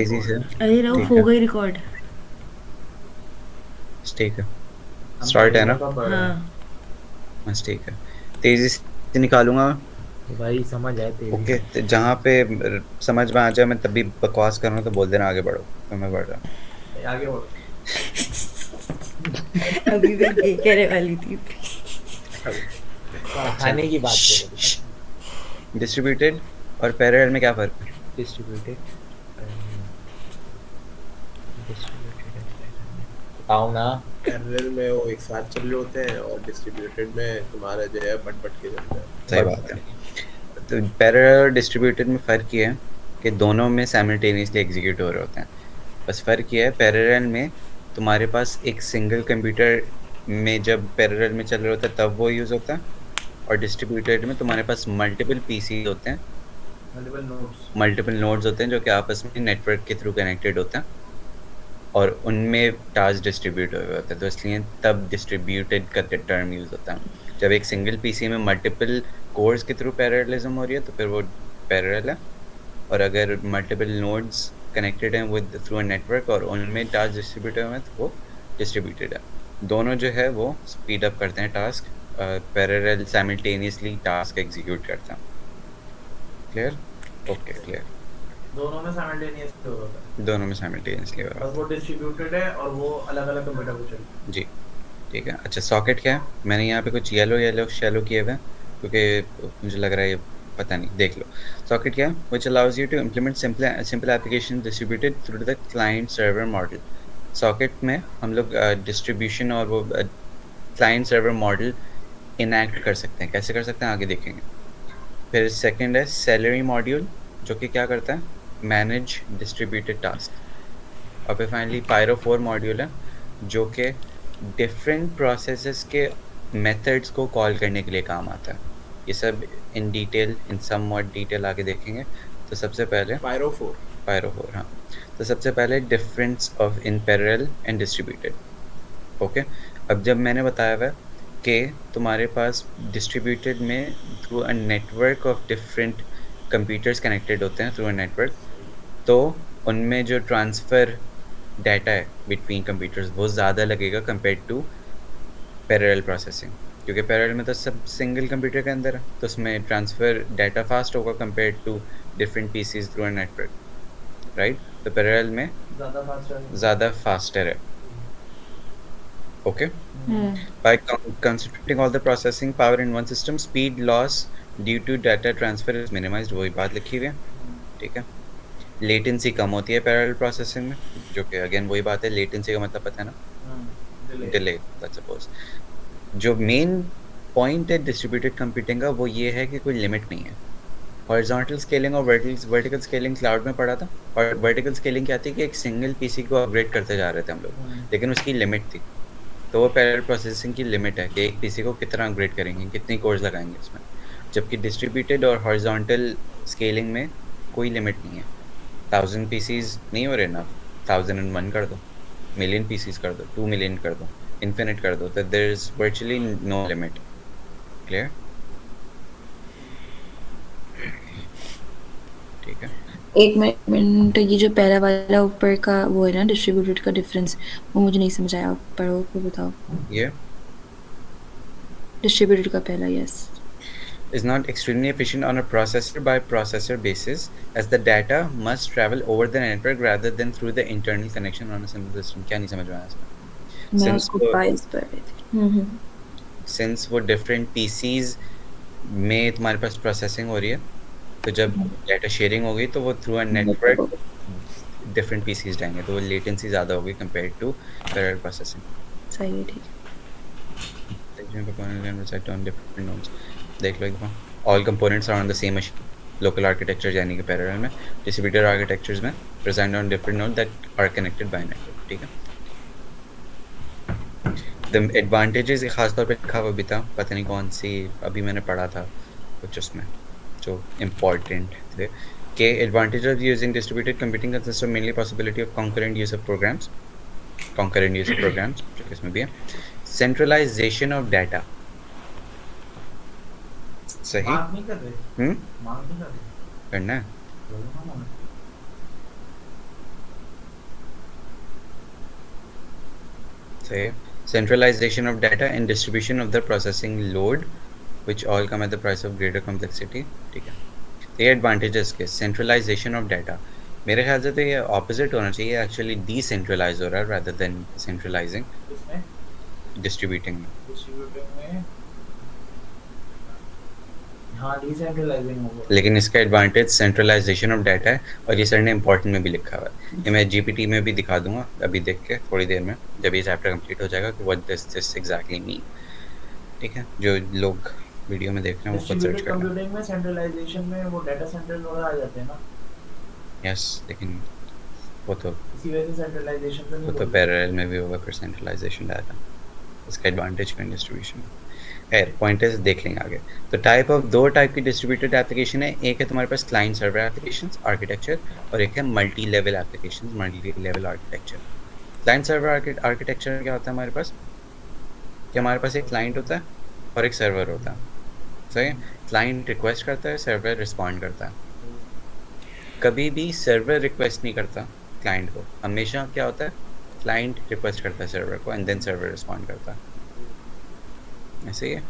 तेजी से। अरे रहो, ठीक हो है, गई रिकॉर्ड। ठीक है, स्टार्ट है ना? हाँ। बस ठीक है, तेजी से निकालूंगा। तो भाई समझ आए तेजी ओके, से। तो जहाँ पे समझ में आ जाए मैं तभी बकवास करूँ तो बोल देना आगे बढ़ो, तो मैं बढ़ रहा हूँ। आगे बढ़ो। अभी मैं ये कहने वाली थी। अच्छा, खाने की बात करो बेटा। डिस्ट्रीब्यूटेड और पैरेलल में क्या फर्क है? डिस्ट्रीब्यूटेड डिस्ट्रीब्यूटेड बताओ ना। पैरेलल में वो एक साथ चल रहे होते हैं और डिस्ट्रीब्यूटेड में तुम्हारा जो है बट बट के चलते हैं। सही बट बात है। तो पैरेलल और डिस्ट्रीब्यूटेड में फ़र्क ये है कि दोनों में साइमल्टेनियसली एग्जीक्यूट हो रहे होते हैं। बस फ़र्क ये है, पैरेलल में तुम्हारे पास एक सिंगल कंप्यूटर में जब पैरेलल में चल रहा होता है तब वो यूज़ होता है, और डिस्ट्रीब्यूटेड में तुम्हारे पास मल्टीपल पीसी होते हैं, मल्टीपल नोड्स। मल्टीपल नोड्स होते हैं जो कि आपस में नेटवर्क के थ्रू कनेक्टेड होते हैं, और उनमें टास्क डिस्ट्रीब्यूट हुए होते हैं, तो इसलिए तब डिस्ट्रीब्यूटेड का टर्म यूज़ होता है। जब एक सिंगल पीसी में मल्टीपल कोर्स के थ्रू पैरेललिज्म हो रही है तो फिर वो पैरेलल है, और अगर मल्टीपल नोड्स कनेक्टेड हैं विद थ्रू अ नेटवर्क और उनमें टास्क डिस्ट्रीब्यूट हुए हैं तो वो डिस्ट्रीब्यूटेड है। दोनों जो है वो स्पीड अप करते हैं task, parallel simultaneously task execute करते हैं। क्लियर? Okay, clear. दोनों में साइमल्टेनियस हो रहा है। दोनों में साइमल्टेनियसली हो रहा बस वो डिस्ट्रीब्यूटेड है और वो अलग अलग कंप्यूटर पे चल रहा है। जी, ठीक है। अच्छा, सॉकेट क्या है? मैंने यहाँ पे कुछ येलो येलो शैलो किए हुए हैं क्योंकि मुझे लग रहा है ये पता नहीं, देख लो। सॉकेट क्या है? Which allows you to implement simple application distributed through the client server model. Socket में हम लोग डिस्ट्रीब्यूशन और वो क्लाइंट सर्वर मॉडल इनैक्ट कर सकते हैं। कैसे कर सकते हैं आगे देखेंगे। फिर सेकंड है सैलरी मॉड्यूल, जो कि क्या करता है? Manage distributed task. और फिर फाइनली पायरो 4 मॉड्यूल है जो कि डिफरेंट प्रोसेसेस के मेथड्स को कॉल करने के लिए काम आता है। ये सब in detail, in somewhat detail आगे देखेंगे। तो सबसे पहले पायरो 4। पायरो 4, हाँ। तो सबसे पहले difference of in parallel and distributed. Okay, अब जब मैंने बताया हुआ है कि तुम्हारे पास डिस्ट्रीब्यूटेड में through a network of different computers connected होते हैं थ्रू अ नेटवर्क, तो उनमें जो ट्रांसफ़र डाटा है बिटवीन कंप्यूटर्स वो ज़्यादा लगेगा कंपेयर्ड टू पैरेलल प्रोसेसिंग, क्योंकि पैरेलल में तो सब सिंगल कंप्यूटर के अंदर है, तो उसमें ट्रांसफ़र डाटा फास्ट होगा compared to different PCs through a network, right? तो पैरेलल में है। ज़्यादा फास्ट है। ज़्यादा फास्टर है। Okay, by concentrating all the processing power in one system, speed loss due to data transfer is minimized। वही बात लिखी हुई है, ठीक है। लेटेंसी कम होती है पैरेलल प्रोसेसिंग में, जो कि अगेन वही बात है, लेटेंसी का मतलब पता है ना? Delay, let's suppose. जो मेन पॉइंट है डिस्ट्रीब्यूटेड कंप्यूटिंग का वो ये है कि कोई लिमिट नहीं है। हॉरिजॉन्टल स्केलिंग और वर्टिकल स्केलिंग क्लाउड में पढ़ा था, और वर्टिकल स्केलिंग क्या थी कि एक सिंगल पीसी को अपग्रेड करते जा रहे थे हम लोग, लेकिन उसकी लिमिट थी। तो वो पैरेलल प्रोसेसिंग की लिमिट है कि एक पीसी को कितना अपग्रेड करेंगे, कितनी कोर्स लगाएंगे उसमें। जबकि डिस्ट्रीब्यूटेड और हॉरिजॉन्टल स्केलिंग में कोई लिमिट नहीं है। 1000 पीसीज नहीं हो रहे इनफ, 1001 कर दो, मिलियन पीसीज कर दो, 2 मिलियन कर दो, इन्फिनिट कर दो, तो there is virtually no limit. Clear? ठीक है। एक मिनट, ये जो पहला वाला ऊपर का वो है ना डिस्ट्रीब्यूटेड का डिफरेंस, वो मुझे नहीं समझ आया, पढ़ो फिर बताओ। ये डिस्ट्रीब्यूटेड का पहला, yes. is not extremely efficient on a processor by processor basis, as the data must travel over the network rather than through the internal connection on a simple system। क्या नहीं समझ में आया इसमें? मैं Since उसको वो बाइस पढ़ रही थी। since वो different PCs में तुम्हारे पास प्रोसेसिंग हो रही है, तो जब डाटा शेयरिंग होगी तो वो through a network different PCs जाएंगे, तो वो लेटेंसी ज़्यादा होगी कंपेयर्ड टू पैरेलल प्रोसेसिंग। सही है, ठीक है। देख लो एक बार, all components are on the same machine. Local architecture यानी कि पैरेलल में, डिस्ट्रीब्यूटेड आर्किटेक्चर्स में present on different node that are connected by network. ठीक है। द एडवांटेजेस खास तौर पे लिखा हुआ भी था, पता नहीं कौन सी, अभी मैंने पढ़ा था कुछ उसमें जो इम्पोर्टेंट थे कि advantage of using distributed computing consist of mainly possibility of concurrent use of programs, जो इसमें भी है। सेंट्रलाइजेशन ऑफ डाटा, सही। मार्क नहीं कर रहे। हम्म, मार्क नहीं कर रहे। करना है। सही है. Centralization of data and distribution of the processing load, which all come at the price of greater complexity. ठीक है. तो ये advantages के centralization of data. मेरे ख्याल से तो ये opposite होना चाहिए, actually decentralize हो रहा है rather than centralizing, इसमें distributing में. डिस्ट्रीब्यूटिंग में हाँ डिसेंट्रलाइजिंग होगा. लेकिन इसका एडवांटेज सेंट्रलाइजेशन ऑफ डाटा है, और ये सर ने इंपॉर्टेंट में भी लिखा हुआ है. ये मैं जीपीटी में भी दिखा दूंगा अभी देख के थोड़ी देर में, जब ये चैप्टर कंप्लीट हो जाएगा कि what does this exactly mean. ठीक है, जो लोग वीडियो में देख रहे हैं वो खुद सर्च डिस्ट्रीब्यूटेड करना. कंप्यूटिंग में सेंट्रलाइजेशन में वो डाटा सेंटर वगैरह आ जाते हैं ना, यस, लेकिन वो तो इसी वजह से सेंट्रलाइजेशन में नहीं वो तो बोलते. पैरेलल में भी होगा फिर सेंट्रलाइजेशन डाटा. इसका एडवांटेज का डिस्ट्रीब्यूशन है. पॉइंटर्स देख लेंगे आगे. तो दो टाइप की डिस्ट्रीब्यूटेड एप्लीकेशन है. एक है तुम्हारे पास क्लाइंट सर्वर एप्लीकेशंस आर्किटेक्चर, और एक है multi level applications multi level architecture. Client server architecture क्या होता है हमारे पास, कि हमारे पास एक क्लाइंट होता है और एक सर्वर होता है. सही है. क्लाइंट रिक्वेस्ट करता है, सर्वर रिस्पॉन्ड करता है. कभी भी सर्वर रिक्वेस्ट नहीं करता क्लाइंट को, हमेशा क्या होता है, क्लाइंट रिक्वेस्ट करता है सर्वर को एंड देन सर्वर रिस्पॉन्ड करता है. ऐसे ही है.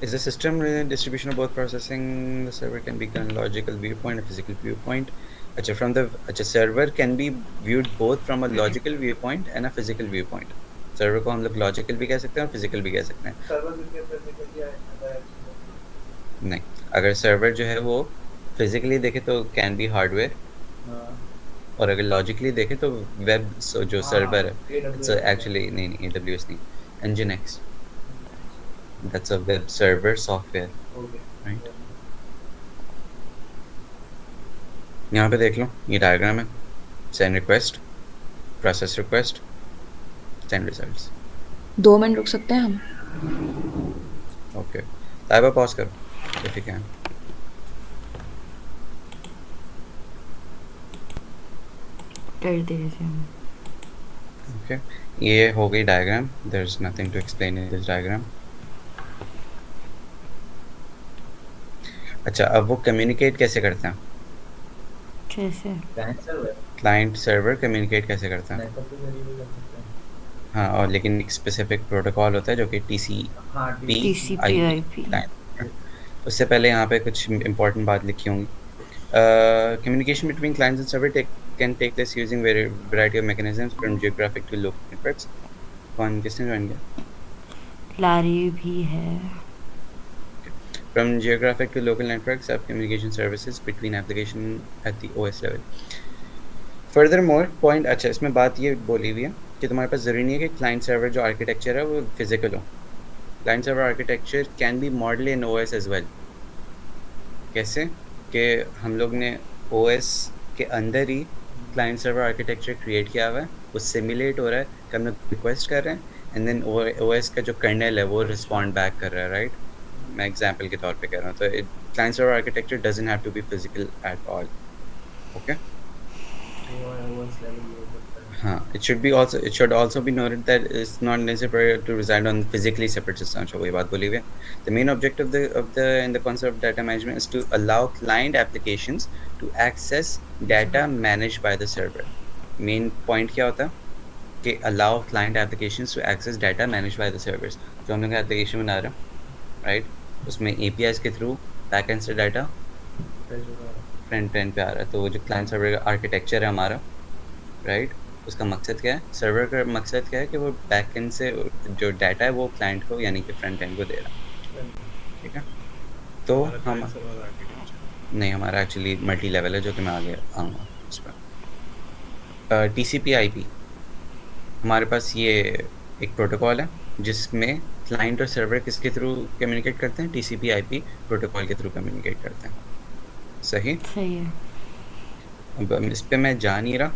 Is the system distribution of both processing the server can be done logical viewpoint, a physical viewpoint. अच्छा server can be viewed both from a logical viewpoint and a physical viewpoint. Server को हम लोग logical भी कह सकते हैं और physical भी कह सकते हैं. सर्वर के फिजिकल क्या है? नहीं, अगर सर्वर जो है वो फिजिकली देखे तो कैन बी हार्डवेयर, और अगर लॉजिकली देखे तो वेब जो सर्वर है इट्स एक्चुअली नहीं AWS नहीं, Nginx. That's a web server software, right? यहाँ पे देख लो, ये डायग्राम है. Send request, process request, send results. 2 minute रुक सकते हैं हम? Okay. ताइबा पॉज करो if you can. कर दे रहे हम. Okay. ये हो गई diagram. There's nothing to explain in this diagram. अच्छा, अब वो कम्युनिकेट कैसे करते हैं? कैसे? क्लाइंट सर्वर कम्युनिकेट कैसे करता है? नेटवर्क के जरिए भी कर सकते हैं. हाँ, और लेकिन एक स्पेसिफिक प्रोटोकॉल होता है जो कि हाँ TCP/IP. उससे पहले यहाँ पे कुछ इम्पोर्टेंट बात लिखी होंगी. Communication between clients and server can take place using variety of mechanisms from geographic to local networks. कौन किसने ज्वाइन किया? लारी भी है. From geographic to local networks have communication services between application at the OS level. Furthermore, point अच्छा इसमें बात ये बोली हुई है कि तुम्हारे पास ज़रूरी नहीं है कि क्लाइंट सर्वर जो आर्किटेक्चर है वो फिजिकल हो. Client server architecture can be model in OS as well. कैसे कि हम लोग ने OS के अंदर ही क्लाइंट सर्वर आर्किटेक्चर क्रिएट किया हुआ है, वो सिमुलेट हो रहा है कि हम लोग रिक्वेस्ट कर रहे हैं एंड देन OS का जो कर्नेल है वो रिस्पॉन्ड बैक कर रहा है, राइट? मैं एग्जांपल के तौर पे कह रहा हूँ. तो client server architecture doesn't have to be physical at all. Okay. हाँ, it should also be noted that it's not necessary to reside on physically separate systems. वही बात बोली हुई है. The main objective of the concept of data management is to allow client applications to access data managed by the server. Main point क्या होता है कि allow client applications to access data managed by the servers. जो हम लोग application बना रहे हैं, राइट, उसमें APIs के थ्रू बैक एंड से डाटा फ्रंट एंड पे आ रहा है. तो वो जो क्लाइंट सर्वर का आर्किटेक्चर है हमारा, राइट, उसका मकसद क्या है? सर्वर का मकसद क्या है कि वो बैक एंड से जो डाटा है वो क्लाइंट को यानी कि फ्रंट एंड को दे रहा है. ठीक है. तो हम नहीं, हमारा एक्चुअली मल्टी लेवल है जो कि मैं आगे आऊँगा उस पर. TCP/IP हमारे पास ये एक प्रोटोकॉल है जिसमें क्लाइंट और सर्वर किसके थ्रू कम्युनिकेट करते हैं? TCP/IP प्रोटोकॉल के थ्रू कम्युनिकेट करते हैं. सही है. अब इस पे मैं जा नहीं रहा.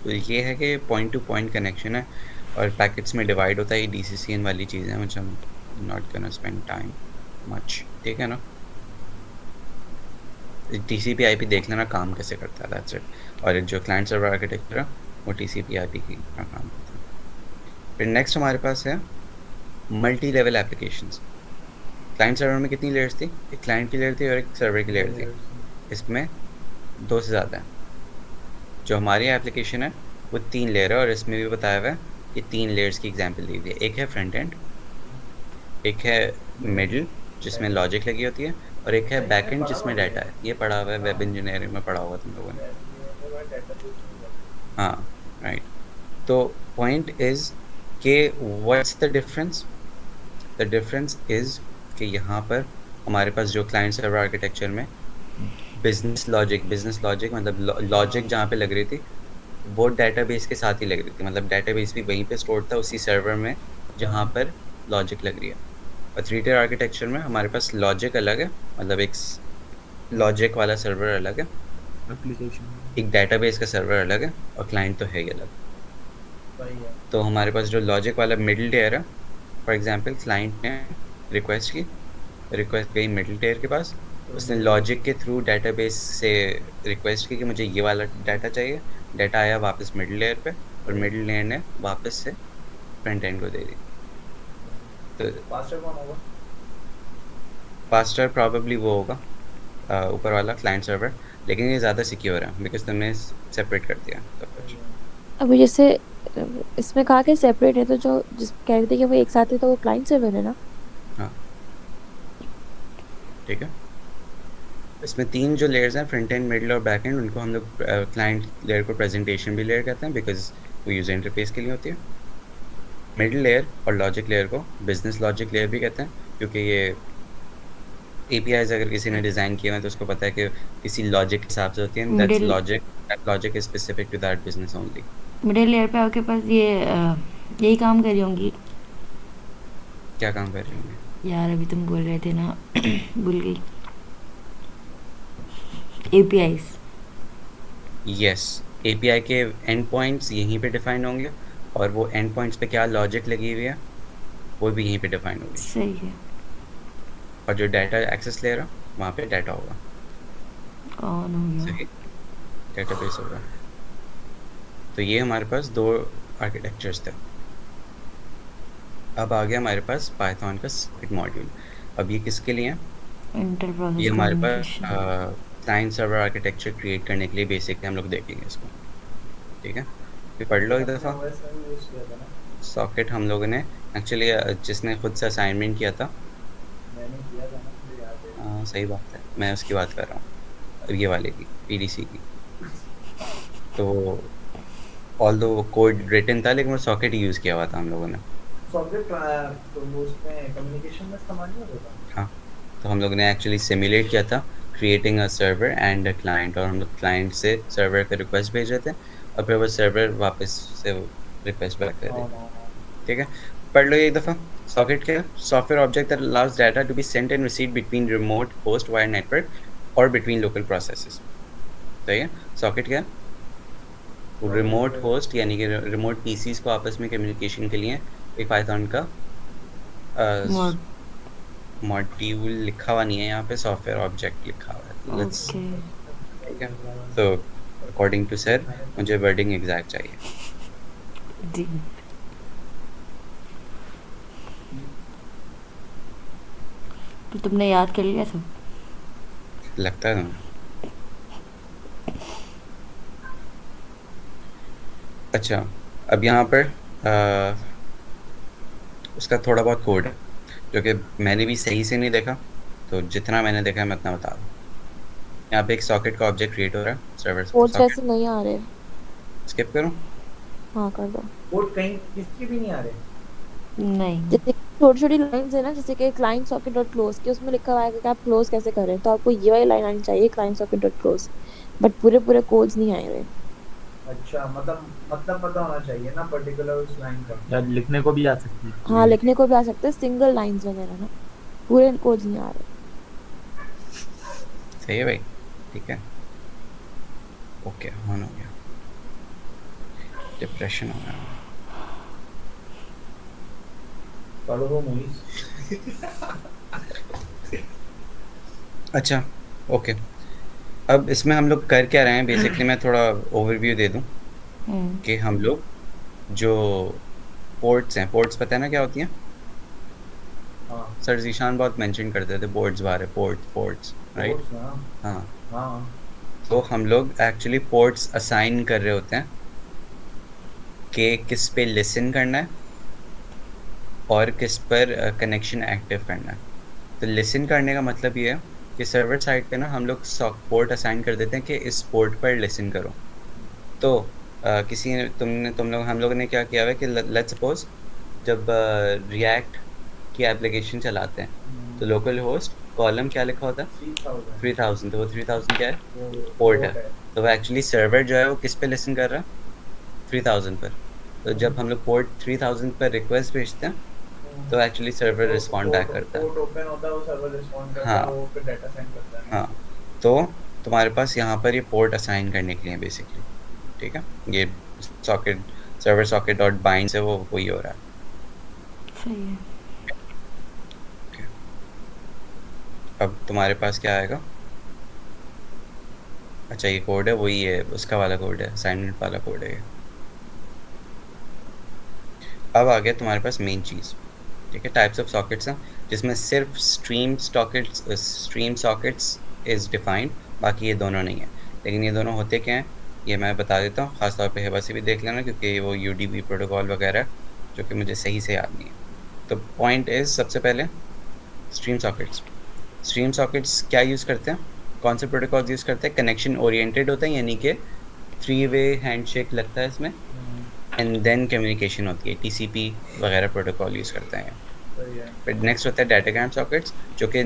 ये है कि पॉइंट टू पॉइंट कनेक्शन है और पैकेट्स में डिवाइड होता है. ये DCCN वाली चीज़ है, which I'm not gonna spend time much. ठीक है ना? TCP/IP देख लेना काम कैसे करता है, that's it. और जो क्लाइंट सर्वर आर्किटेक्चर है वो TCP/IP की काम करता है. फिर नेक्स्ट हमारे पास है multi level applications. Client server में कितनी लेयर्स थी? एक क्लाइंट की लेयर थी और एक सर्वर की लेयर थी. इसमें 2 से ज़्यादा है. जो हमारी एप्लीकेशन है वो 3 लेयर है और इसमें भी बताया हुआ है कि 3 लेयर्स की एग्जांपल दी हुई है। एक है फ्रंट एंड, एक है मिडल जिसमें लॉजिक लगी होती है, और एक है बैक एंड जिसमें डाटा है। ये पढ़ा हुआ है, वेब इंजीनियरिंग में पढ़ा हुआ तुम लोगों ने। हाँ, राइट। तो पॉइंट इज कि what's the difference? The difference is कि यहाँ पर हमारे पास जो क्लाइंट सर्वर आर्किटेक्चर में बिजनेस लॉजिक मतलब लॉजिक जहाँ पे लग रही थी वो डेटाबेस के साथ ही लग रही थी, मतलब डेटाबेस भी वहीं पे स्टोर था उसी सर्वर में जहाँ पर लॉजिक लग रही है। और 3 tier आर्किटेक्चर में हमारे पास लॉजिक अलग है, मतलब एक लॉजिक वाला सर्वर अलग है, एप्लीकेशन एक डेटाबेस का सर्वर अलग है, और क्लाइंट तो है ही अलग। वही है। तो हमारे पास जो लॉजिक वाला मिडिल टेयर है, फॉर एग्जांपल क्लाइंट ने रिक्वेस्ट की, रिक्वेस्ट गई मिडिल टेयर के पास, उसने लॉजिक के थ्रू डेटाबेस से रिक्वेस्ट की कि मुझे ये वाला डाटा चाहिए, डाटा आया वापस मिडिल लेयर पे, और मिडिल लेयर ने वापस से फ्रंट एंड को दे दी। तो फास्टर कौन होगा? फास्टर प्रॉबेबली वो होगा ऊपर वाला क्लाइंट सर्वर, लेकिन ये ज़्यादा सिक्योर है बिकॉज तुमने सेपरेट कर दिया सब कुछ। अभी जैसे इसमें कहा कि सेपरेट है, तो जो जिस कह रहे थे कि वो एक साथ है तो वो क्लाइंट सर्वर है ना? हाँ, ठीक है। इसमें 3 जो लेयर्स हैं, फ्रंट एंड, मिडिल और बैक एंड, उनको हम लोग क्लाइंट लेयर को प्रेजेंटेशन भी लेयर कहते हैं बिकॉज वो यूज़र इंटरफेस के लिए होती है। मिडिल लेयर और लॉजिक लेयर को बिजनेस लॉजिक लेयर भी कहते हैं, क्योंकि ये APIs अगर किसी ने डिज़ाइन किए हैं तो उसको पता है कि किसी लॉजिक के हिसाब से होती है, that's Middle- logic, that logic is specific to that business only. Middle layer पे आपके पास ये यही काम कर रही होंगी क्या काम कर रही होंगे? यार, अभी तुम बोल रहे थे ना भूल गई। APIs। यस, API के एंड पॉइंट्स यहीं पे डिफाइन होंगे, और वो एंड पॉइंट्स पे क्या लॉजिक लगी हुई है वो भी यहीं पे डिफाइन होगी, सही है। और जो डाटा एक्सेस ले रहा वहाँ पे डाटा होगा, ऑन हो गया। सही, डेटाबेस होगा। तो ये हमारे पास 2 आर्किटेक्चर्स थे। अब आ गया हमारे पास पाइथन का सॉकेट मॉड्यूल। अब ये किसके लिए है? इंटर ये प्रोसेस हमारे पास communication. Client server architecture create करने के लिए बेसिक हम लोग देखेंगे इसको, ठीक है? फिर पढ़ लो एक दफ़ा। OS में यूज किया था ना, सॉकेट हम लोगों ने एक्चुअली, जिसने खुद से असाइनमेंट किया था, मैंने किया था ना, मुझे याद है। सही बात है, मैं उसकी बात कर रहा हूँ, ये वाले की, PDC की। तो ऑल्दो वो कोड रिटन था लेकिन वो सॉकेट ही यूज़ किया हुआ था हम लोगों ने। सॉकेट तो वो उसमें कम्युनिकेशन में इस्तेमाल नहीं होता था। हाँ, तो हम लोग ने एक्चुअली सिमुलेट किया था creating a server and a client, और हम लोग क्लाइंट से सर्वर पे रिक्वेस्ट भेज रहे थे और फिर वो सर्वर वापस से रिक्वेस्ट बैक कर देता, ठीक है? पढ़ लो ये एक दफ़ा। सॉकेट क्या? Software object that allows data to be sent and received between remote host wire network और बिटवीन लोकल प्रोसेसेस। सही है? सॉकेट क्या है? रिमोट होस्ट यानी कि रिमोट PCs को आपस में कम्युनिकेशन के लिए एक पाइथन का Mod- मॉड्यूल लिखा हुआ नहीं है यहाँ पे, सॉफ्टवेयर ऑब्जेक्ट लिखा हुआ है। Let's, okay. ठीक है? तो अकॉर्डिंग टू सर मुझे वर्डिंग एग्जैक्ट चाहिए। जी। तो तुमने याद कर लिया सब? लगता है तुम्हें? अच्छा, अब यहाँ पर उसका थोड़ा बहुत कोड है जो कि मैंने भी सही से नहीं देखा, तो जितना मैंने देखा है मैं उतना बता दूँ। यहाँ पे एक सॉकेट का ऑब्जेक्ट क्रिएट हो रहा है, सर्वर कोड्स सॉकेट। वैसे नहीं आ रहे। स्किप करूँ? हाँ कर दो। कोड कहीं किसके भी नहीं आ रहे। नहीं। जैसे छोटी छोटी लाइंस है ना, जैसे कि क्लाइंट सॉकेट डॉट क्लोज के उसमें लिखा हुआ है कि आप क्लोज कैसे करें, तो आपको ये वाली लाइन आनी चाहिए client socket dot close, but पूरे पूरे कोड्स नहीं आए हुए। अच्छा, मतलब पता होना चाहिए ना पर्टिकुलर उस लाइन का। या लिखने को भी आ सकती है। हाँ लिखने को भी आ सकते हैं, सिंगल लाइंस वगैरह ना, पूरे कोड्स नहीं आ रहे। सही है भाई, ठीक है, ओके, ऑन हो गया। डिप्रेशन हो गया। पढ़ो वो मूवीज। अच्छा, ओके। अब इसमें हम लोग कर क्या रहे हैं बेसिकली, मैं थोड़ा ओवरव्यू दे दूं कि हम लोग जो पोर्ट्स हैं, पोर्ट्स पता है ना क्या होती हैं? हाँ, सर जीशान बहुत मेंशन करते थे पोर्ट्स बारे, पोर्ट्स, राइट? कोर्स ना। हाँ, हाँ तो हम लोग एक्चुअली पोर्ट्स असाइन कर रहे होते हैं कि किस पे लिसन करना है और किस पर कनेक्शन एक्टिव करना है। तो लिसन करने का मतलब ये है कि सर्वर साइड पे ना हम लोग पोर्ट असाइन कर देते हैं कि इस पोर्ट पर लिसन करो। तो किसी ने तुम लोग हम लोगों ने क्या किया हुआ है कि लेट्स सपोज जब रिएक्ट की एप्लीकेशन चलाते हैं तो लोकल होस्ट कॉलम क्या लिखा होता है 3000 3000, तो वो 3000 क्या है वो पोर्ट है। तो वो एक्चुअली सर्वर जो है वो किस पे लिसन कर रहा है 3000 पर। तो जब हम लोग पोर्ट 3000 पर रिक्वेस्ट भेजते हैं तो एक्चुअली सर्वर रिस्पॉन्ड बैक करता है। पोर्ट ओपन होता है, वो सर्वर रिस्पॉन्ड करता हाँ। है, वो फिर डाटा सेंड करता है। हाँ, तो तुम्हारे पास यहाँ पर ये पोर्ट असाइन करने के लिए बेसिकली, ठीक है, ये socket server socket dot bind से वो वही हो रहा है। सही है। अब तुम्हारे पास क्या आएगा? अच्छा, ये कोड है, वही है उसका वाला कोड है, असाइनमेंट वाला कोड है ये। अब आ गया तुम्हारे पास मेन चीज़, ठीक है, टाइप्स ऑफ सॉकेट्स हैं जिसमें सिर्फ स्ट्रीम सॉकेट्स इज़ डिफाइंड, बाकी ये दोनों नहीं है। लेकिन ये दोनों होते क्या हैं ये मैं बता देता हूँ, ख़ासतौर पे हिबा से भी देख लेना क्योंकि वो UDP प्रोटोकॉल वगैरह जो कि मुझे सही से याद नहीं है। तो पॉइंट इज़ सबसे पहले स्ट्रीम सॉकेट्स क्या यूज़ करते हैं, कौन से प्रोटोकॉल्स यूज़ करते हैं? कनेक्शन ओरिएंटेड होता है, यानी कि 3-वे हैंडशेक लगता है इसमें एंड देन कम्युनिकेशन होती है, TCP वगैरह प्रोटोकॉल यूज़ करते हैं। सही है। फिर नेक्स्ट होता है डाटाग्राम सॉकेट्स जो कि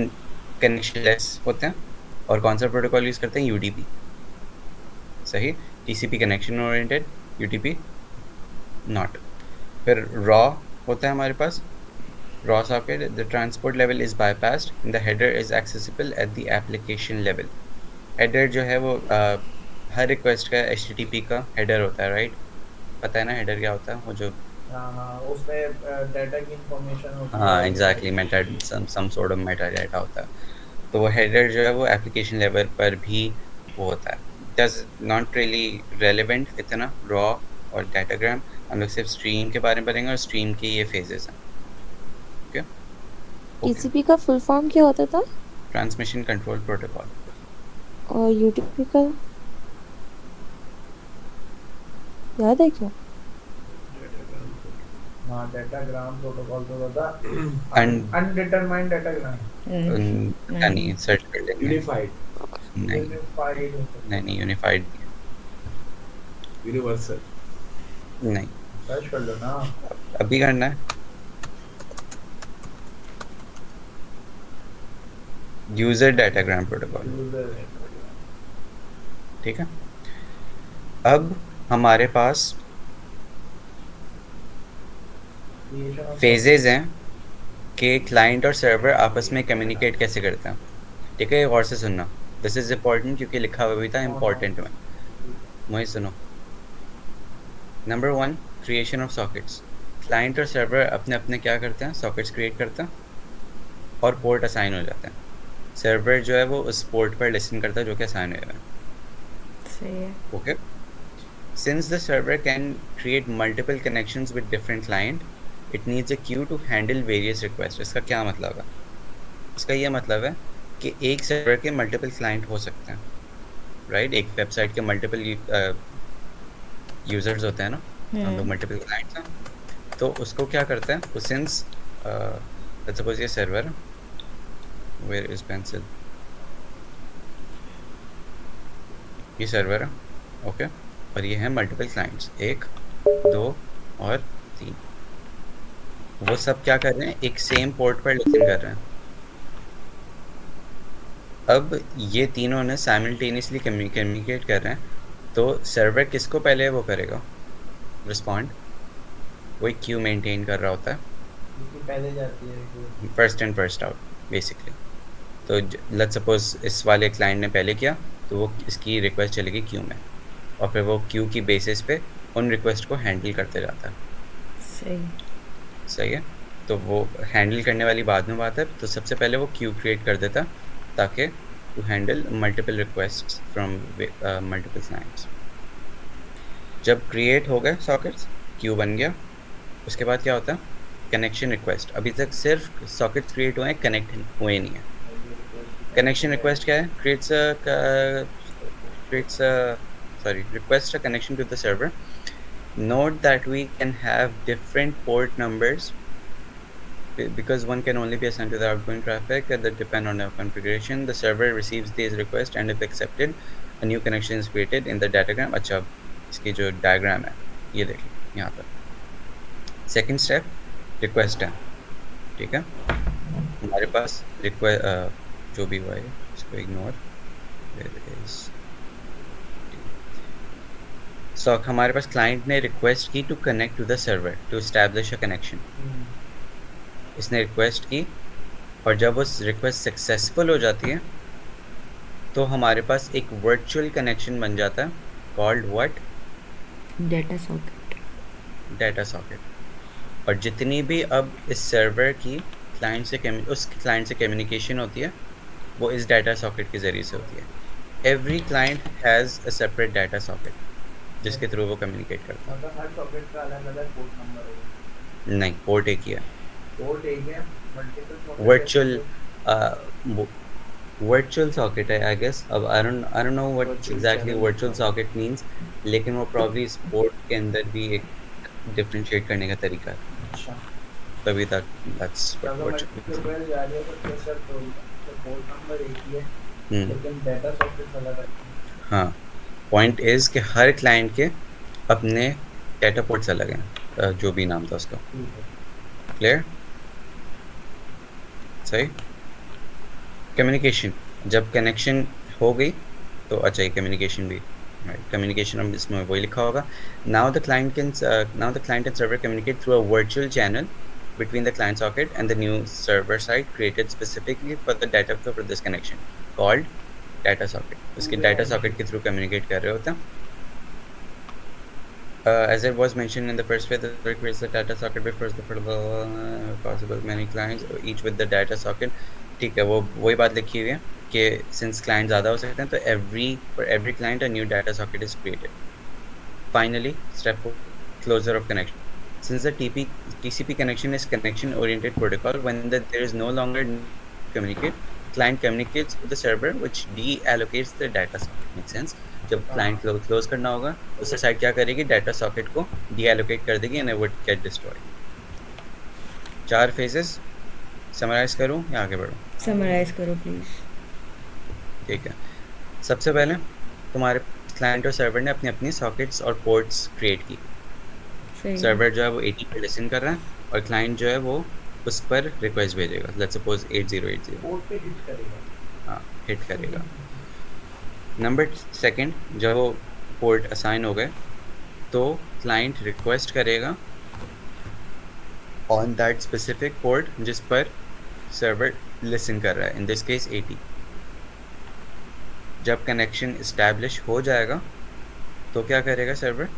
कनेक्शन लेस होते हैं, और कौन सा प्रोटोकॉल यूज़ करते हैं? UDP। सही, TCP connection oriented, UDP not. फिर रॉ होता है हमारे पास, raw socket, the transport level is bypassed, the header is accessible at the application level. Header जो है वो हर रिक्वेस्ट का HTTP का हेडर होता है, राइट? पता है ना हेडर क्या होता है? वो जो हाँ, उसमें डाटा की इंफॉर्मेशन होती है। हाँ exactly, meta some sort of meta data होता है। तो वो हेडर जो है वो एप्लीकेशन लेवल पर भी वो होता है। डज नॉट रियली रेलेवेंट इतना रॉ और डाटाग्राम, हम लोग सिर्फ स्ट्रीम के बारे में पढ़ेंगे और स्ट्रीम के ये फेजेस हैं। ओके, TCP का फुल फॉर्म क्या होता था? Transmission control protocol. और UDP का याद है क्या? हाँ, डाटाग्राम प्रोटोकॉल तो होता अन- अनडिटरमाइंड डाटाग्राम, पता नहीं, सर्च कर लेंगे। यूनिफाइड, नहीं यूनिफाइड नहीं, यूनिफाइड यूनिवर्सल। नहीं, सर्च कर लो ना। अभी करना है। यूजर डाटाग्राम प्रोटोकॉल, यूजर ठीक है। अब हमारे पास फेजेस हैं कि क्लाइंट और सर्वर आपस में कम्युनिकेट कैसे करते हैं, ठीक है। गौर से सुनना, दिस इज़ इम्पॉर्टेंट क्योंकि लिखा हुआ भी था इम्पॉर्टेंट में, वही सुनो। Number 1, creation of sockets. Client और सर्वर अपने अपने क्या करते हैं, सॉकेट्स क्रिएट करते हैं और पोर्ट असाइन हो जाते हैं। सर्वर जो है वो उस पोर्ट पर लिसन करता है जो कि असाइन हुआ है। सही है। Okay. Since the server can create multiple connections with different client, it needs a queue to handle various requests. इसका क्या मतलब है? इसका ये मतलब है कि एक सर्वर के मल्टीपल क्लाइंट हो सकते हैं, राइट? एक वेबसाइट के मल्टीपल यूजर्स होते हैं ना, हम लोग मल्टीपल क्लाइंट्स हैं, तो उसको क्या करते हैं, सिंस लेट्स सपोज ये सर्वर, वेयर इज पेंसिल, ये सर्वर है, ओके, और ये है मल्टीपल क्लाइंट्स, 1 2 और 3। वो सब क्या कर रहे हैं, एक सेम पोर्ट पर लिसन कर रहे हैं। अब ये तीनों ने साइमल्टेनियसली कम्युनिकेट कर रहे हैं, तो सर्वर किसको पहले वो करेगा, रिस्पॉन्ड? वही क्यू मेंटेन कर रहा होता है, पहले जाती है first in first out basically. तो लेट्स सपोज इस वाले क्लाइंट ने पहले किया तो वो इसकी रिक्वेस्ट चलेगी क्यू में, और फिर वो क्यू की बेसिस पे उन रिक्वेस्ट को हैंडल करते जाता है। सही है। तो वो हैंडल करने वाली बाद में बात है, तो सबसे पहले वो क्यू क्रिएट कर देता ताकि to handle multiple requests from multiple clients. जब क्रिएट हो गए सॉकेट्स, क्यू बन गया, उसके बाद क्या होता है, कनेक्शन रिक्वेस्ट। अभी तक सिर्फ सॉकेट क्रिएट हुए हैं, कनेक्ट हुए नहीं है। कनेक्शन रिक्वेस्ट क्या है, request a connection to the server Note that we can have different port numbers because one can only be assigned to the outgoing traffic that depend on our configuration. The server receives these requests and if accepted, a new connection is created in the datagram. अच्छा, इसकी जो diagram है, ये देखिए यहाँ पर. Second step, request है, ठीक है? हमारे पास request जो भी हुआ है, इसको ignore. There is So हमारे पास client ने request की to connect to the server to establish a connection. इसने रिक्वेस्ट की और जब उस रिक्वेस्ट सक्सेसफुल हो जाती है तो हमारे पास एक वर्चुअल कनेक्शन बन जाता है called what? Data socket. Data socket. और जितनी भी अब इस सर्वर की क्लाइंट से उस क्लाइंट से कम्युनिकेशन होती है वो इस डाटा सॉकेट के ज़रिए से होती है. Every client has a separate data socket जिसके थ्रू वो कम्युनिकेट करता मतलब हर सॉकेट का अलग-अलग पोर्ट नंबर होगा. है. नहीं, पोर्ट एक ही है. पोर्ट एक है, मल्टीपल सॉकेट. वर्चुअल सॉकेट है आई गेस. अब I don't know what exactly virtual socket means, लेकिन वो प्रॉब्ली इस पोर्ट के अंदर भी एक डिफरेंशिएट करने का तरीका है. अच्छा. तभी तक दैट्स अगर वर्चुअल. मल्टीपल जा रही है तो कैसे तो पोर्ट नंबर एक ही है लेकिन डाटा सॉकेट अलग है. हाँ, पॉइंट इज कि हर क्लाइंट के अपने डाटा पोर्ट्स अलग हैं, जो भी नाम था उसका. क्लियर? सही. कम्युनिकेशन, जब कनेक्शन हो गई तो अच्छा, ये कम्युनिकेशन भी कम्युनिकेशन हम इसमें वही लिखा होगा. Now the client and server communicate through a virtual channel between the client socket and the new server side created specifically for the data flow for this connection called data socket. उसके data socket के through communicate कर रहे होते हैं. As it was mentioned in the first phase, the server creates the data socket before the possible many clients each with the data socket. ठीक है, वो वही बात लिखी हुई है कि since client ज़्यादा हो सकते हैं तो for every client a new data socket is created. Finally, step 4, closure of connection. Since the TCP connection is connection-oriented protocol, when there is no longer communicate, client communicates with the server, which deallocates the data socket. Makes sense? जब client close करना होगा, उससे side क्या करेगी? Data socket को deallocate कर देगी and it would get destroyed. 4 phases. Summarize करूँ या आगे बढ़ूँ? समराइज करो प्लीज. ठीक है. सबसे पहले तुम्हारे client और server ने अपनी sockets और ports create की. सर्वर जो है वो 80 पे लिसन कर रहा है और क्लाइंट जो है वो उस पर रिक्वेस्ट भेजेगा. लेट्स सपोज 8080 पोर्ट पे हिट करेगा. हाँ, हिट करेगा. नंबर सेकंड, जब वो पोर्ट असाइन हो गए तो क्लाइंट रिक्वेस्ट करेगा ऑन दैट स्पेसिफिक पोर्ट जिस पर सर्वर लिसन कर रहा है, इन दिस केस 80. जब कनेक्शन इस्टेब्लिश हो जाएगा तो क्या करेगा सर्वर?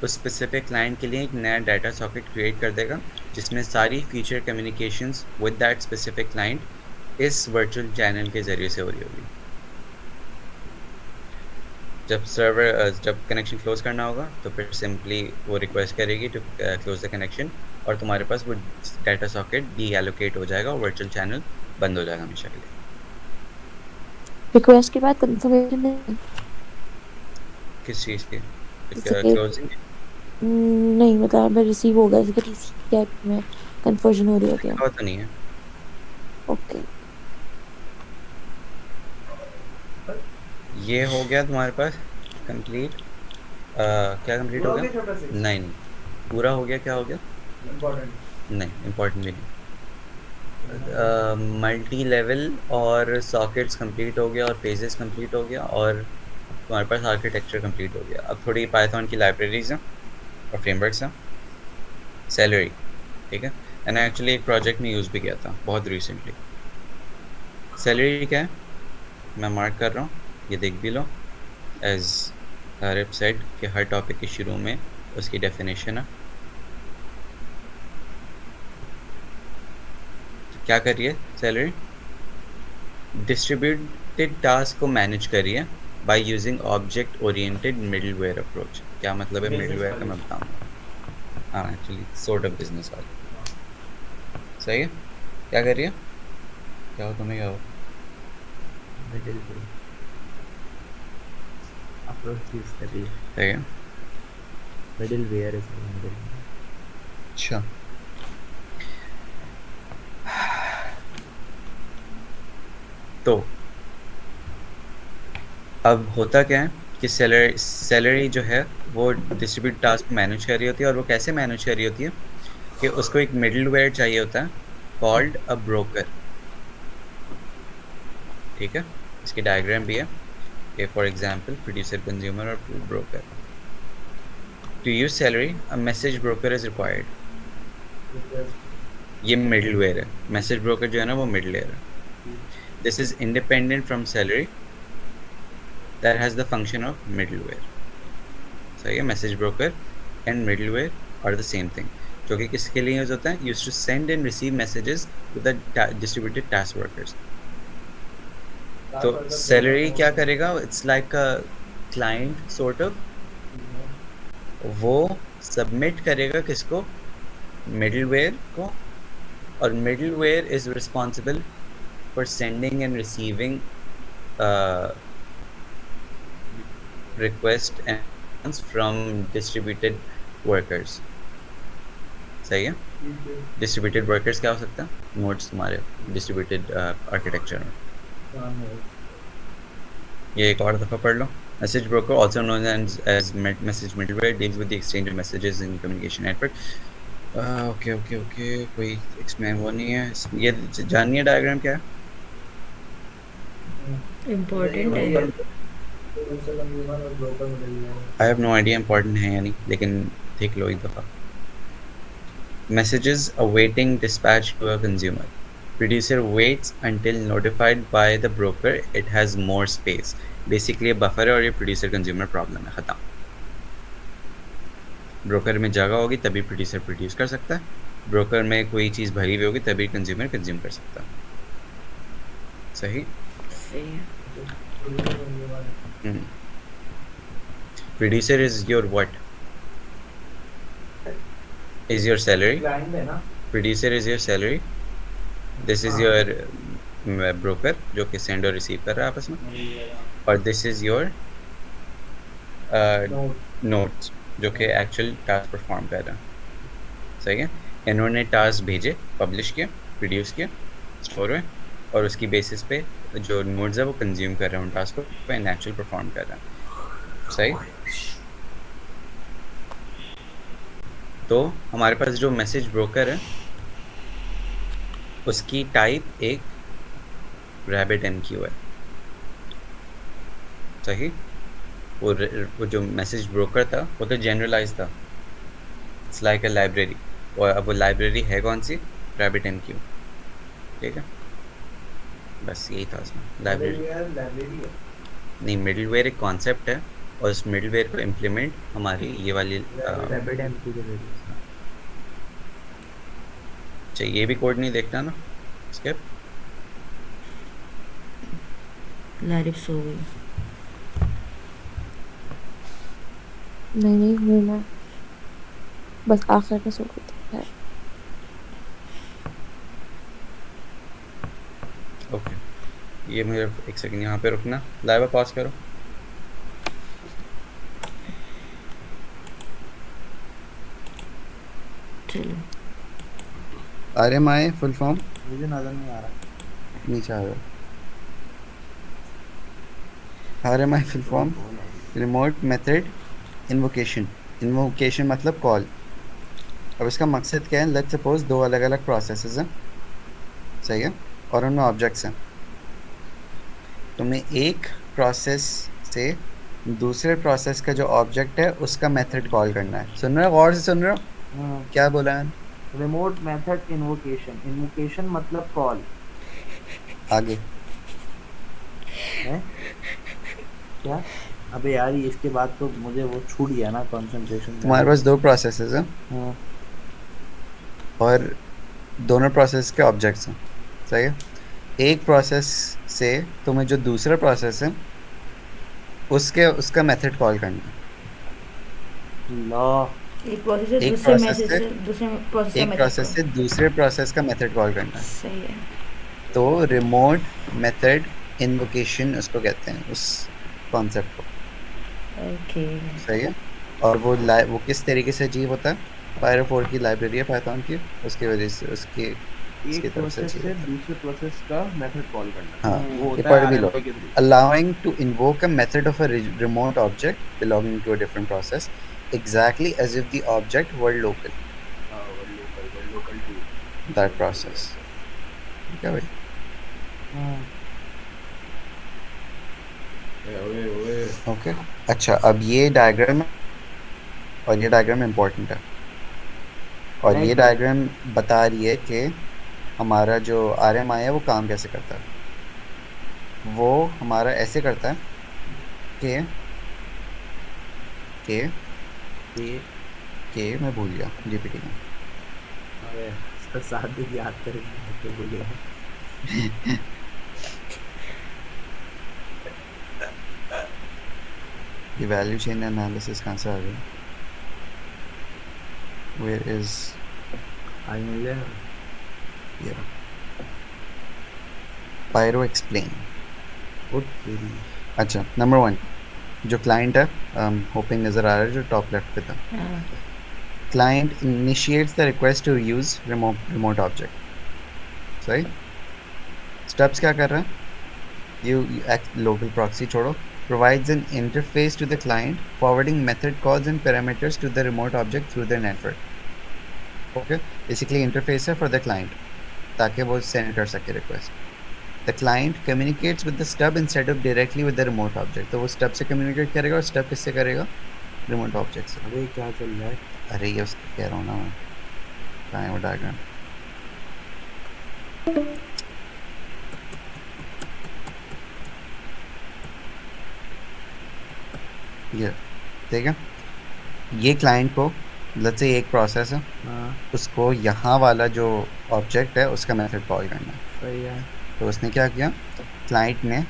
उस स्पेसिफिक क्लाइंट के लिए एक नया डाटा सॉकेट क्रिएट कर देगा जिसमें सारी future communications with that specific client इस वर्चुअल चैनल के ज़रिए से हो रही होगी. जब कनेक्शन क्लोज करना होगा तो फिर सिंपली वो रिक्वेस्ट करेगी टू क्लोज द कनेक्शन और तुम्हारे पास वो डाटा सॉकेट डीएलोकेट हो जाएगा और वर्चुअल चैनल बंद हो जाएगा हमेशा के लिए. रिक्वेस्ट के बाद कंफर्मेशन किस चीज़ की? जैसे क्लोजिंग? नहीं, मतलब मैं रिसीव हो गया जैसे टीसीपी में कन्वर्जन हो रही होती है. तो नहीं है. ओके, ये हो गया तुम्हारे पास कंप्लीट. क्या कंप्लीट हो गया? छोटा सा नहीं, पूरा हो गया. क्या हो गया? इंपॉर्टेंट. नहीं, इम्पोर्टेंट भी नहीं. मल्टी लेवल और सॉकेट्स कंप्लीट हो गया और फेजेस कंप्लीट हो गया और तुम्हारे पास आर्किटेक्चर कंप्लीट हो गया. अब थोड़ी पाइथन की लाइब्रेरीज हैं और फ्रेमवर्क्स हैं. सैलरी, ठीक है, मैंने एक्चुअली एक प्रोजेक्ट में यूज़ भी किया था बहुत रिसेंटली. सैलरी क्या है मैं मार्क कर रहा हूँ, ये देख भी लो. एज आरिफ सेड कि हर टॉपिक के शुरू में उसकी डेफिनेशन है. क्या करिए? सैलरी डिस्ट्रीब्यूटेड टास्क को मैनेज करिए by using object oriented middleware approach. क्या मतलब है मिडलवेयर का मैं बताऊँगा. हाँ, एक्चुअली सॉर्ट ऑफ बिजनेस वाला. सही है. क्या करिए? क्या हो तुम्हें? क्या हो? मिडिल अप्रोच यूज कर रही है. ठीक है. मिडिलवेयर है सर, मिडिल। अच्छा, तो अब होता क्या है कि सैलरी जो है वो डिस्ट्रीब्यूट टास्क मैनेज कर रही होती है, और वो कैसे मैनेज कर रही होती है कि उसको एक मिडिलवेयर चाहिए होता है कॉल्ड अ ब्रोकर। ठीक है, इसकी डायग्राम भी है कि फॉर एग्जांपल प्रोड्यूसर, कंज्यूमर और broker. To use Celery a message broker is required. ये मिडिलवेयर है, मैसेज ब्रोकर जो है ना वो मिडिलवेयर है। This is independent from Celery, that has the function of middleware. सही है, message broker and middleware are the same thing. जो कि किसके लिए यूज होता है? Use to send and receive messages to the distributed task workers. तो salary क्या करेगा? It's like a client sort of. वो सबमिट करेगा किसको? मिडिलवेयर को, और middleware is responsible for sending end receiving request and from distributed workers. सही है। डिस्ट्रीब्यूटेड वर्कर्स क्या हो सकता है? नोड्स तुम्हारे डिस्ट्रीब्यूटेड आर्किटेक्चर में। ये एक और दफ़ा पढ़ लो। Message broker also known as message middleware deals with the exchange of messages in communication network. Okay okay okay, कोई एक्सप्लेन वो नहीं है। ये जानिए डायग्राम क्या है। इम्पोर्टेंट है। I have no idea important है या नहीं, लेकिन देख लो एक दफ़ा। Messages awaiting dispatch to a consumer. Producer waits until notified by the broker it has more space. Basically ये buffer है और ये producer consumer problem है, ख़त्म। ब्रोकर में जगह होगी तभी प्रोड्यूसर प्रोड्यूस कर सकता है, ब्रोकर में कोई चीज़ भरी हुई होगी तभी कंज्यूमर कंज्यूम कर सकता है। सही। सही है। Producer is your what? is your salary. Client है ना। Producer is your salary. This is your broker जो कि सेंड और रिसीव कर रहा है आपस में, और दिस इज योर नोट्स जो कि एक्चुअल टास्क परफॉर्म कर रहा है। सही है। इन्होंने टास्क भेजे, पब्लिश किया, प्रोड्यूस किया, स्टोर में, और उसकी बेसिस पे जो नोट्स है वो कंज्यूम कर रहे हैं उन टास्क को, एंड एक्चुअल परफॉर्म कर रहा है। सही। तो हमारे पास जो मैसेज ब्रोकर है उसकी टाइप एक RabbitMQ है। सही। वो जो मैसेज ब्रोकर था वो तो जनरलाइज था, इट्स लाइक अ लाइब्रेरी, और अब वो लाइब्रेरी है कौन सी? RabbitMQ। ठीक है, बस यही था उसमें। लाइब्रेरी नहीं, मिडलवेयर एक कॉन्सेप्ट है, और उस मिडलवेयर को इम्प्लीमेंट हमारी ये वाली RabbitMQ के जरिए। अच्छा, ये भी कोड नहीं देखना ना, स्किप। लारिफ सो गई। नहीं हूँ मैं, बस आखिर में सो गई थी। ओके, ये मुझे एक सेकंड यहाँ पे रुकना, लाइव पॉज करो। चलो। RMI फुल फॉर्म मुझे नजर नहीं आ रहा। नीचे आ रहा। RMI full form remote method invocation. Invocation मतलब कॉल। अब इसका मकसद क्या है? लेट्स सपोज दो अलग अलग प्रोसेसेस हैं, सही है, और उनमें ऑब्जेक्ट्स हैं। तुम्हें एक प्रोसेस से दूसरे प्रोसेस का जो ऑब्जेक्ट है उसका मेथड कॉल करना है। सुन रहे हो? गौर से सुन रहे हो? क्या बोला है? Remote method invocation. इन्वोकेशन मतलब कॉल। आगे है क्या? अबे यार ये इसके बाद तो मुझे वो छूट गया ना कंसंट्रेशन। तुम्हारे पास दो प्रोसेसेस हैं हाँ। और दोनों प्रोसेस के ऑब्जेक्ट्स हैं, सही है। एक प्रोसेस से तुम्हें जो दूसरा प्रोसेस है उसका मेथड कॉल करना है। ला एक प्रोसेस से एक दूसरे प्रोसेस मैसेज से- से दूसरे प्रोसेस का एक मैसेज प्रोसेस से दूसरे प्रोसेस का मेथड कॉल करना है। सही है। तो रिमोट मेथड इन्वोकेशन उसको कहते हैं, उस कॉन्सेप्ट को। ओके। सही है। और वो किस तरीके से अचीव होता है? pyro4 की लाइब्रेरी है पाइथन की, उसकी वजह से उसकी एक तरफ से प्रोसेस अचीव से होता है। दूसरे प्रोसेस का मेथड कॉल करना, हाँ, वो ये होता पढ़ है भी लो। RMI के through. allowing to invoke a method of a remote object belonging to a different process exactly as if the object were local word local to that process। ठीक है भाई? ओए ओए ओके, अच्छा अब ये डायग्राम है और ये डायग्राम इम्पोर्टेंट है, और ये डायग्राम बता रही है कि हमारा जो RMI है वो काम कैसे करता है। वो हमारा ऐसे करता है कि ये मैं भूल गया GPT में। अरे इसका साथ भी याद करेंगे तो बोलिए। ये वैल्यू चेन एनालिसिस कहाँ से आ गया? वेयर इज आज मिल जाएगा। ये पायरो एक्सप्लेन। ओ तेरी अच्छा, नंबर 1 जो क्लाइंट है, होपिंग नज़र आ रहा है जो टॉप लेफ्ट पे था। Client initiates the request to use remote object. सही। स्टेप्स क्या कर रहा है? यू लोकल प्रॉक्सी छोड़ो, provides an interface to the client, forwarding method calls and parameters to the remote object through the network. Okay, basically interface है for the client ताकि वो send कर सके request. The client communicates with the stub instead of directly with the remote object. तो वो stub से communicate करेगा और stub किससे करेगा? Remote object से। अरे क्या चल रहा है? अरे ये उसका कह रहा हूँ ना मैं, कहाँ है वो डायग्राम? ये ठीक है, ये क्लाइंट को लेट्स से एक प्रोसेस है, उसको यहाँ वाला जो ऑब्जेक्ट है उसका मेथड कॉल करना है। सही है। तो उसने क्या किया? क्लाइंट ने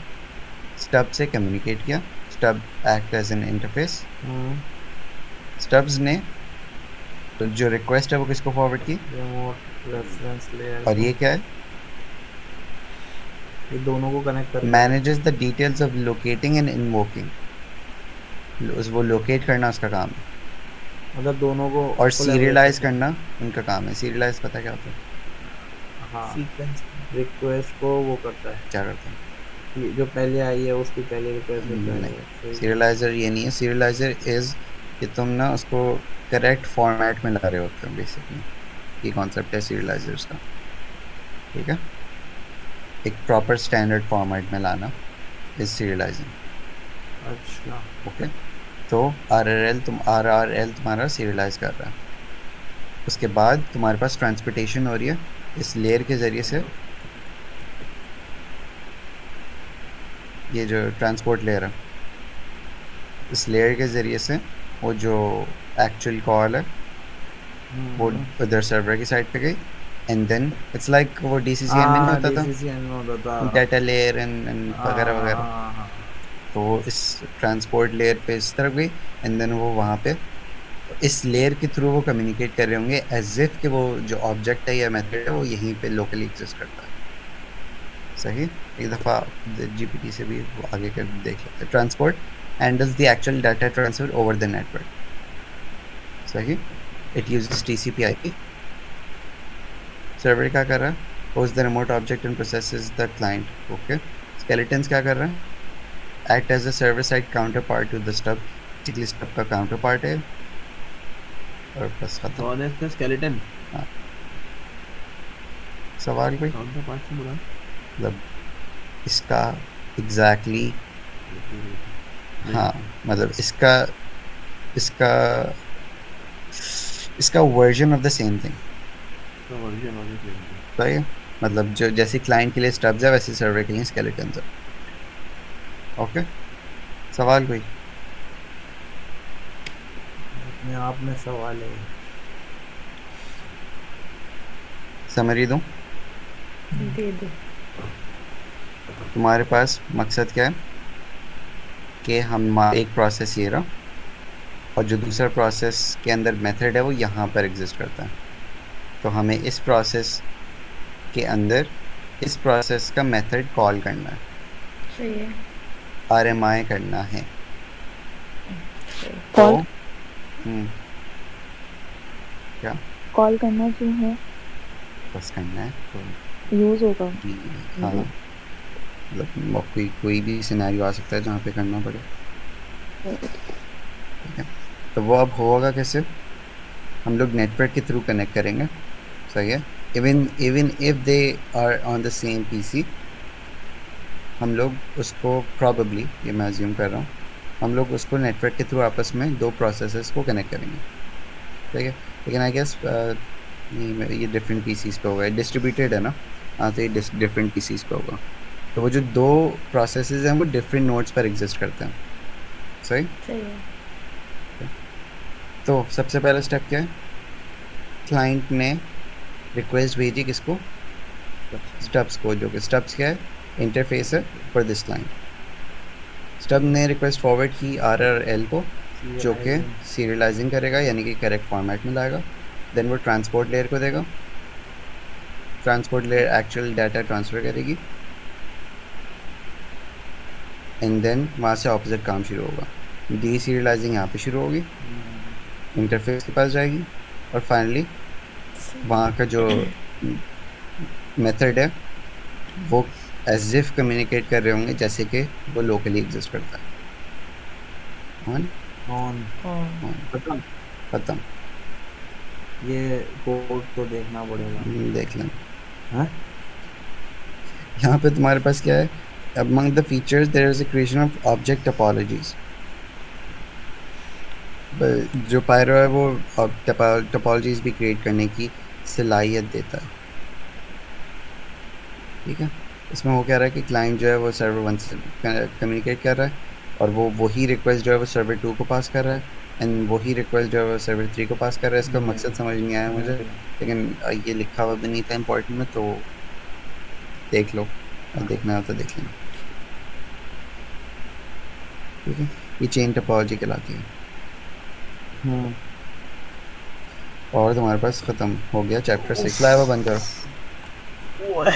स्टब से कम्युनिकेट किया, stub act as an interface. Stubs ने तो जो रिक्वेस्ट है वो किसको फॉरवर्ड की? Remote reference layer. और ये क्या है? ये दोनों को कनेक्ट कर manages the details of locating and invoking. वो लोकेट करना उसका काम है, मतलब दोनों को। और सीरियलाइज करना उनका काम है। सीरियलाइज पता क्या होता है? हाँ, सीक्वेंस रिक्वेस्ट को वो करता है। क्या करता है? ये जो पहले आई है उसकी पहले रिक्वेस्ट देता है। नहीं, सीरियलाइजर ये नहीं है। सीरियलाइजर इज कि तुम ना उसको करेक्ट फॉर्मेट में ला रहे होते हो बेसिकली। ये कॉन्सेप्ट है सीरियलाइजर्स का। ठीक है, एक प्रॉपर स्टैंडर्ड फॉर्मेट में लाना इज सीरियलाइजिंग। अच्छा, ओके, तो RRL तुम्हारा सीरियलाइज कर रहा है। उसके बाद तुम्हारे पास ट्रांसपोर्टेशन हो रही है इस लेयर के ज़रिए से। ये जो ट्रांसपोर्ट लेयर है, इस लेयर के ज़रिए से वो जो एक्चुअल कॉल है वो उधर सर्वर की साइड पे गई, एंड देन इट्स लाइक वो DCCM में नहीं होता था डाटा लेयर एंड वगैरह वगैरह। तो इस ट्रांसपोर्ट लेयर पे इस तरफ गई, एंड देन वो वहाँ पे इस लेयर के थ्रू वो कम्युनिकेट कर रहे होंगे एज इफ कि वो जो ऑब्जेक्ट है या मेथड है वो यहीं पे लोकली एग्जिस्ट करता है। सही। एक दफ़ा GPT से भी वो आगे कर देख लेते हैं। Transport handles the actual data transfer over the network. सही। It uses TCP/IP। सर्वर क्या कर रहा है? Host the remote object and processes the client. Okay. Skeletons क्या कर रहा है? Act as a server side counterpart to the stub. Basically stub का काउंटर पार्ट है और बस खत्म। और इसका स्केलेटन। हाँ, सवाल कोई? काउंटर पार्ट से बुला मतलब इसका एग्जैक्टली हाँ, मतलब इसका इसका इसका version of the same thing. Version of the same thing. सही है। मतलब जो जैसे क्लाइंट के लिए स्टब्स है वैसे सर्वर के लिए स्केलेटन्स है। ओके, सवाल कोई? अपने आप में सवाल है। समरी दूं? दे दो। तुम्हारे पास मकसद क्या है कि हम एक प्रोसेस ये रहा और जो दूसरा प्रोसेस के अंदर मेथड है वो यहाँ पर एग्जिस्ट करता है, तो हमें इस प्रोसेस के अंदर इस प्रोसेस का मेथड कॉल करना है। सही है। RMI करना है। कॉल क्या कॉल करना क्यों है? बस करना है तो यूज होगा। हाँ मतलब कोई भी सिनेरियो आ सकता है जहाँ पे करना पड़े, ठीक है। तो वो अब होगा कैसे, हम लोग नेटवर्क के थ्रू कनेक्ट करेंगे, सही है। Even even if they are on the same PC, हम लोग उसको प्रॉबेबली, ये मैं अज्यूम कर रहा हूँ, हम लोग उसको नेटवर्क के थ्रू आपस में दो प्रोसेसेस को कनेक्ट करेंगे, ठीक है। लेकिन आई गेस नहीं, ये डिफरेंट पीसीज पे होगा, डिस्ट्रीब्यूटेड है ना, हाँ तो ये डिफरेंट पीसीज पे होगा। तो वो जो दो प्रोसेसेस हैं वो डिफरेंट नोड्स पर एग्जिस्ट करते हैं, सही। सही है। तो सबसे पहला स्टेप क्या है, क्लाइंट ने रिक्वेस्ट भेजी किसको, स्टब्स को, जो कि स्टब्स क्या है, इंटरफेस है फॉर दिस क्लाइंट। स्टब ने रिक्वेस्ट फॉरवर्ड की RRL को, जो कि सीरियलाइजिंग करेगा, यानी कि करेक्ट फॉर्मेट में लाएगा। देन वो ट्रांसपोर्ट लेयर को देगा, transport layer actual data transfer करेगी, एंड देन वहाँ से ऑपोजिट काम शुरू होगा। डी सीरियलाइजिंग यहाँ पे शुरू होगी, इंटरफेस के पास जाएगी, और फाइनली वहाँ का जो मेथड है वो एज इफ कम्युनिकेट कर रहे होंगे जैसे कि वो लोकली एग्जिस्ट करता है। ऑन खत्म। खत्म। ये कोड तो देखना पड़ेगा। देख लें हाँ यहाँ पे तुम्हारे पास क्या है, among the features there is a creation of object topologies। जो पायरो है वो टोपोलॉजीज भी क्रिएट करने की सलाहियत देता है, ठीक है। इसमें वो कह रहा है कि क्लाइंट जो है वो सर्वर 1 से कम्युनिकेट कर रहा है, और वो वही रिक्वेस्ट जो है वो सर्वर 2 को पास कर रहा है, एंड वही रिक्वेस्ट जो है वो सर्वर 3 को पास कर रहा है। इसका मकसद समझ नहीं आया मुझे, लेकिन ये लिखा हुआ भी नहीं था इम्पोर्टेंट में, तो देख लो, देखना हो तो देख लेना, ठीक है। ये चेन टोपोलॉजी कहलाती है। और तुम्हारे पास ख़त्म हो गया चैप्टर 6। लाइव बंद करो। ओए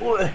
ओए